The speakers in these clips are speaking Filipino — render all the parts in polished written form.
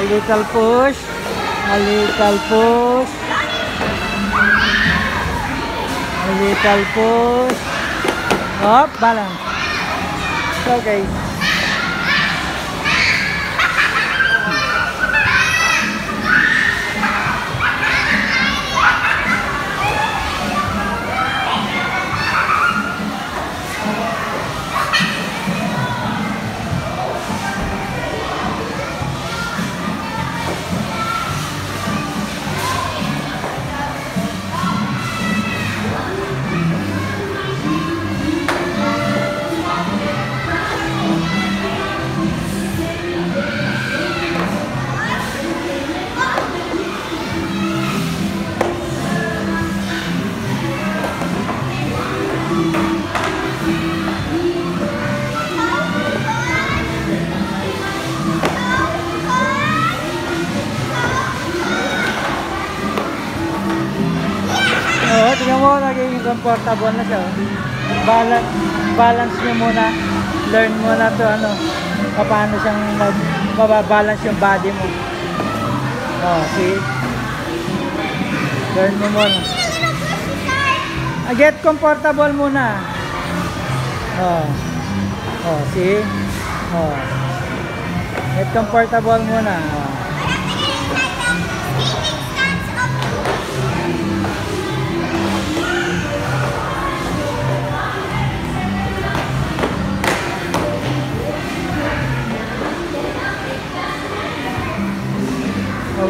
A little push. A little push. A little push. Up, balance. Okay. Oo, tingnan mo, naging comfortable na siya. Balance nyo muna. Learn mo na to ano, paano siyang mababalance yung body mo. Oh, see? Learn mo muna. Get comfortable muna. Oh. Oh, see? Oh. Get comfortable muna. Oh.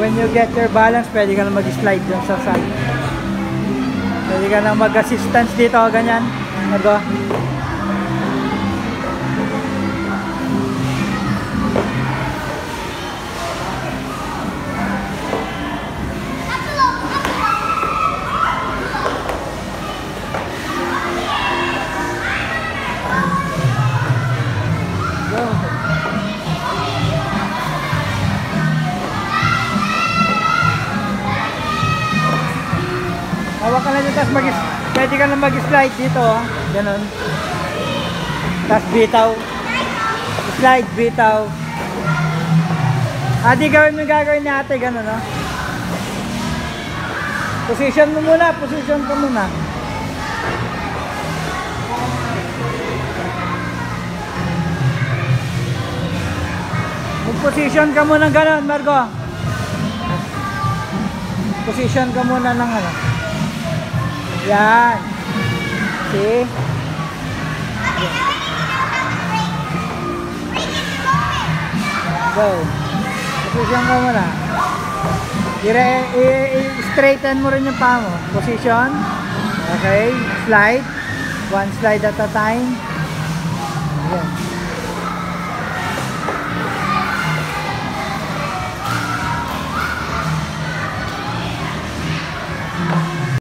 When you get your balance, pwede ka na mag-slide dun sa side. Pwede ka na mag-assistance dito, ganyan. Ito. Hawak ka na dito, tapos pwede ka na mag-slide dito, oh. Ganon. Tapos bitaw. Slide, bitaw. Di gawin mo yung gagawin ni ate, ganon, oh. Position mo muna, position ka muna. Mag-position ka muna ganon, Margo. Position ka muna ng ano. Yan. See? Go. Position ka muna. I-straighten mo rin yung paa mo. Position. Okay. Slide. One slide at a time. Yan.